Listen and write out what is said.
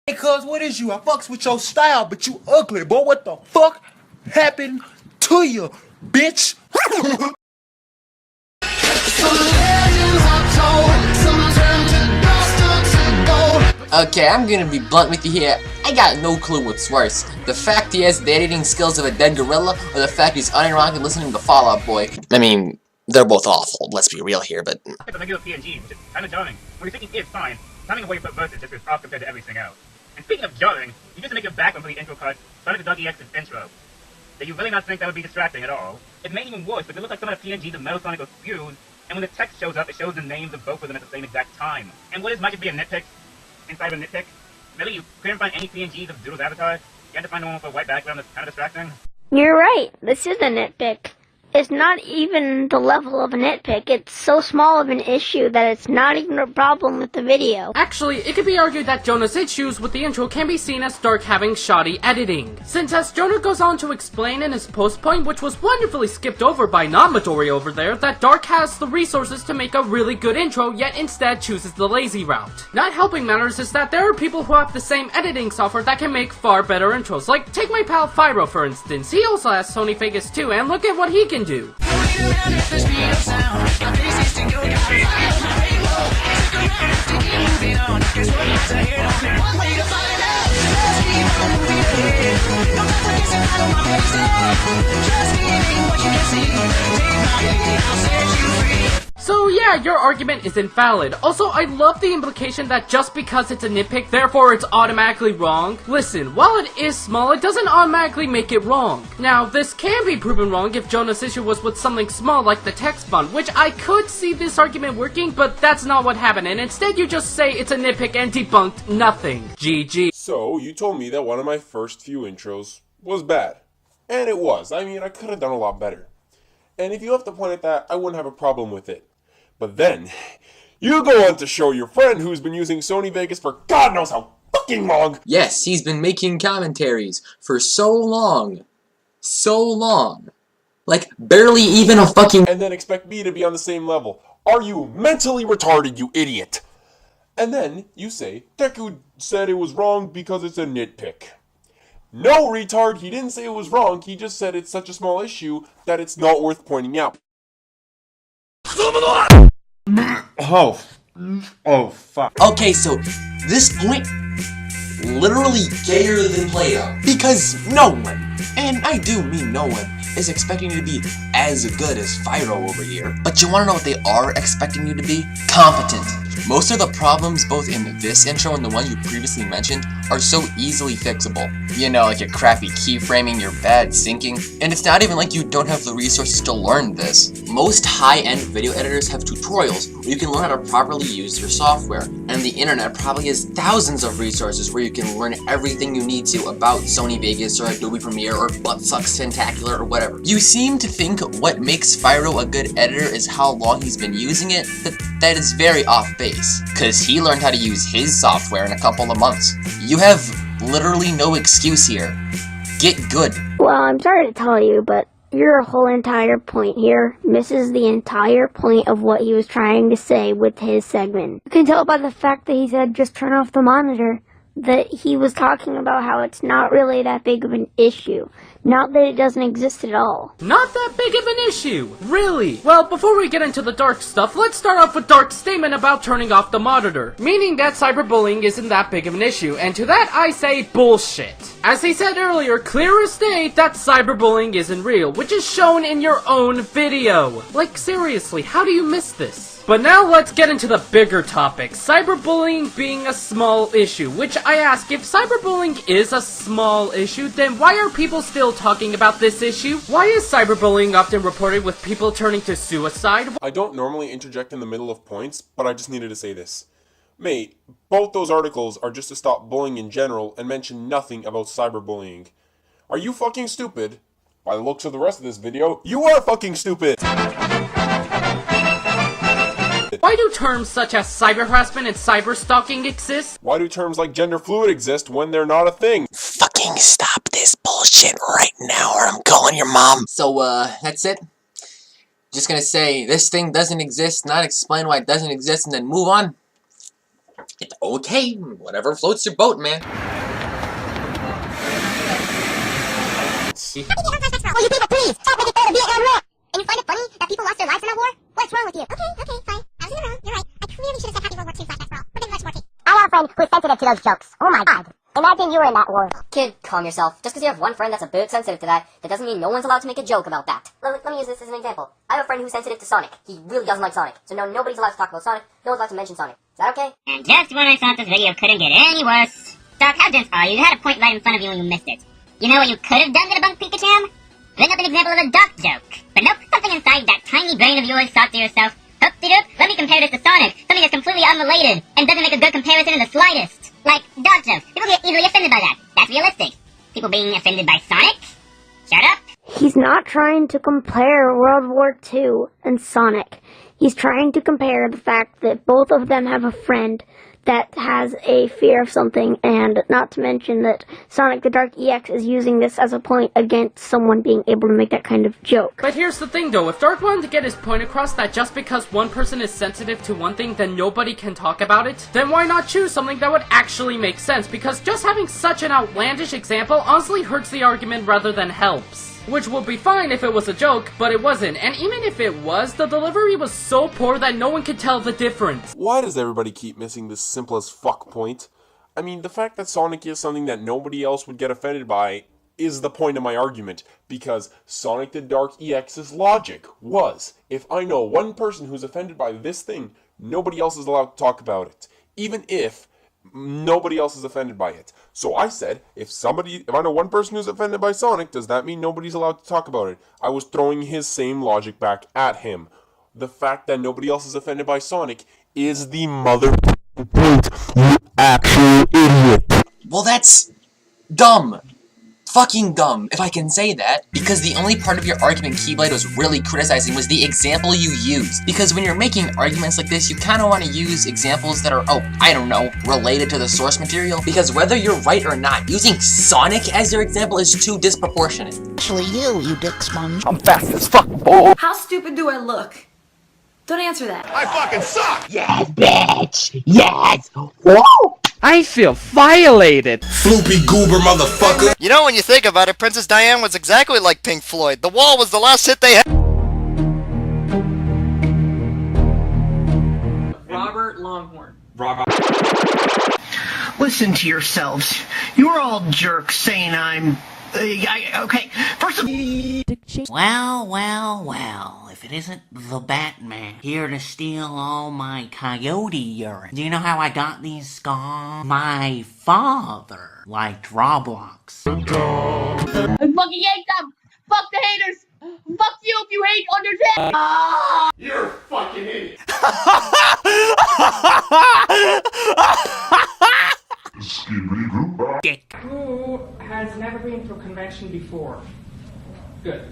Hey, cuz, what is you? I fucks with your style, but you ugly, boy. What the fuck happened to you, bitch? Okay, I'm gonna be blunt with you here. I got no clue what's worse. The fact he has the editing skills of a dead gorilla, or the fact he's unironically listening to Fall Out Boy. I mean, they're both awful, let's be real here, but... It's a regular PNG, which is kind of jarring. When you're thinking it's fine, timing the way you put verses just is off compared to everything else. And speaking of jarring, you just make a background for the intro cut, started to Doggy X's intro. Did you really not think that would be distracting at all? It made it even worse, because it looks like some of the PNGs of Metal Sonic are fused, and when the text shows up, it shows the names of both of them at the same exact time. And what is might just be a nitpick inside of a nitpick? Really, you couldn't find any PNGs of Doodle's avatar? You had to find one with a white background that's kind of distracting? You're right, this is a nitpick. It's not even the level of a nitpick. It's so small of an issue that it's not even a problem with the video. Actually, it could be argued that Jonah's issues with the intro can be seen as Dark having shoddy editing. Since as Jonah goes on to explain in his post point, which was wonderfully skipped over by non-Midori over there, that Dark has the resources to make a really good intro, yet instead chooses the lazy route. Not helping matters is that there are people who have the same editing software that can make far better intros. Like, take my pal Fyro for instance. He also has Sony Vegas 2, and look at what he can do. So yeah, your argument is invalid. Also, I love the implication that just because it's a nitpick, therefore it's automatically wrong. Listen, while it is small, it doesn't automatically make it wrong. Now, this can be proven wrong if Jonah's issue was with something small like the text font, which I could see this argument working, but that's not what happened, and instead you just say it's a nitpick and debunked nothing. GG. So, you told me that one of my first few intros was bad. And it was. I mean, I could have done a lot better. And if you have to point at that, I wouldn't have a problem with it. But then, you go on to show your friend who's been using Sony Vegas for God knows how fucking long! Yes, he's been making commentaries for so long. So long. Like, barely even a fucking... And then expect me to be on the same level. Are you mentally retarded, you idiot? And then, you say, Deku said it was wrong because it's a nitpick. No, retard, he didn't say it was wrong, he just said it's such a small issue that it's not worth pointing out. Oh, fuck. Okay, so, this point, literally gayer than Play-Doh. Because no one, and I do mean no one, is expecting you to be as good as Fyro over here. But you wanna know what they are expecting you to be? Competent. Most of the problems, both in this intro and the one you previously mentioned, are so easily fixable. You know, like your crappy keyframing, your bad syncing, and it's not even like you don't have the resources to learn this. Most high-end video editors have tutorials where you can learn how to properly use your software, and the internet probably has thousands of resources where you can learn everything you need to about Sony Vegas or Adobe Premiere or Buttsucks Tentacular or whatever. You seem to think what makes Fyro a good editor is how long he's been using it, but that is very off base, cause he learned how to use his software in a couple of months. You have literally no excuse here. Get good. Well, I'm sorry to tell you, but your whole entire point here misses the entire point of what he was trying to say with his segment. You can tell by the fact that he said just turn off the monitor that he was talking about how it's not really that big of an issue. Not that it doesn't exist at all. Not that big of an issue, really. Well, before we get into the Dark stuff, let's start off with Dark's statement about turning off the monitor, meaning that cyberbullying isn't that big of an issue, and to that I say bullshit. As he said earlier, clear as day that cyberbullying isn't real, which is shown in your own video. Like, seriously, how do you miss this? But now let's get into the bigger topic, cyberbullying being a small issue, which I ask, if cyberbullying is a small issue, then why are people still talking about this issue? Why is cyberbullying often reported with people turning to suicide? I don't normally interject in the middle of points, but I just needed to say this. Mate, both those articles are just to stop bullying in general and mention nothing about cyberbullying. Are you fucking stupid? By the looks of the rest of this video, you are fucking stupid! Why do terms such as cyber harassment and cyber stalking exist? Why do terms like gender fluid exist when they're not a thing? Fucking stop this bullshit right now or I'm calling your mom. So, that's it. Just gonna say, this thing doesn't exist, not explain why it doesn't exist, and then move on. Okay, whatever floats your boat, man. Will you people please stop making fun of Vietnam War? And you find it funny that people lost their lives in that war? What's wrong with you? Okay, fine. I was in the wrong. You're right. I clearly should have said Happy World War II flashbacks for all. We're getting much more tea. I have a friend who's sensitive to those jokes. Oh my god. Imagine you were in that war. Kid, calm yourself. Just because you have one friend that's a bit sensitive to that, that doesn't mean no one's allowed to make a joke about that. Let me use this as an example. I have a friend who's sensitive to Sonic. He really doesn't like Sonic. So no, nobody's allowed to talk about Sonic. No one's allowed to mention Sonic. Is that okay? And just when I thought this video couldn't get any worse. Doc, how dense are you? You had a point right in front of you and you missed it. You know what you could have done to debunk Pikachu? Bring up an example of a Doc joke. But nope, something inside that tiny brain of yours thought to yourself, hoop-de-doop, let me compare this to Sonic, something that's completely unrelated, and doesn't make a good comparison in the slightest. Like, Doc jokes. People get easily offended by that. That's realistic. People being offended by Sonic? Shut up. He's not trying to compare World War II and Sonic. He's trying to compare the fact that both of them have a friend that has a fear of something, and not to mention that Sonic the Dark EX is using this as a point against someone being able to make that kind of joke. But here's the thing though, if Dark wanted to get his point across that just because one person is sensitive to one thing, then nobody can talk about it, then why not choose something that would actually make sense? Because just having such an outlandish example honestly hurts the argument rather than helps. Which would be fine if it was a joke, but it wasn't. And even if it was, the delivery was so poor that no one could tell the difference. Why does everybody keep missing this simple as fuck point? I mean, the fact that Sonic is something that nobody else would get offended by is the point of my argument, because Sonic the Dark EX's logic was, if I know one person who's offended by this thing, nobody else is allowed to talk about it. Even if nobody else is offended by it. So I said, if I know one person who's offended by Sonic, does that mean nobody's allowed to talk about it? I was throwing his same logic back at him. The fact that nobody else is offended by Sonic is the mother point, you actual idiot. Well, that's dumb. Fucking dumb, if I can say that, because the only part of your argument Keyblade was really criticizing was the example you used. Because when you're making arguments like this, you kind of want to use examples that are, I don't know, related to the source material. Because whether you're right or not, using Sonic as your example is too disproportionate. Actually you Dicksponge. I'm fast as fuck, boy. How stupid do I look? Don't answer that. I fucking suck. Yes, bitch! Yes! Whoa! I feel violated. Floopy goober motherfucker. You know, when you think about it, Princess Diana was exactly like Pink Floyd. The Wall was the last hit they had. Robert Longhorn. Listen to yourselves. You're all jerks saying I'm... okay, first of Well, if it isn't the Batman, here to steal all my coyote urine. Do you know how I got these scars? My father liked Roblox. I fucking hate them! Fuck the haters! Fuck you if you hate Undertale! You're a fucking idiot. Dick. Who has never been to a convention before? Good.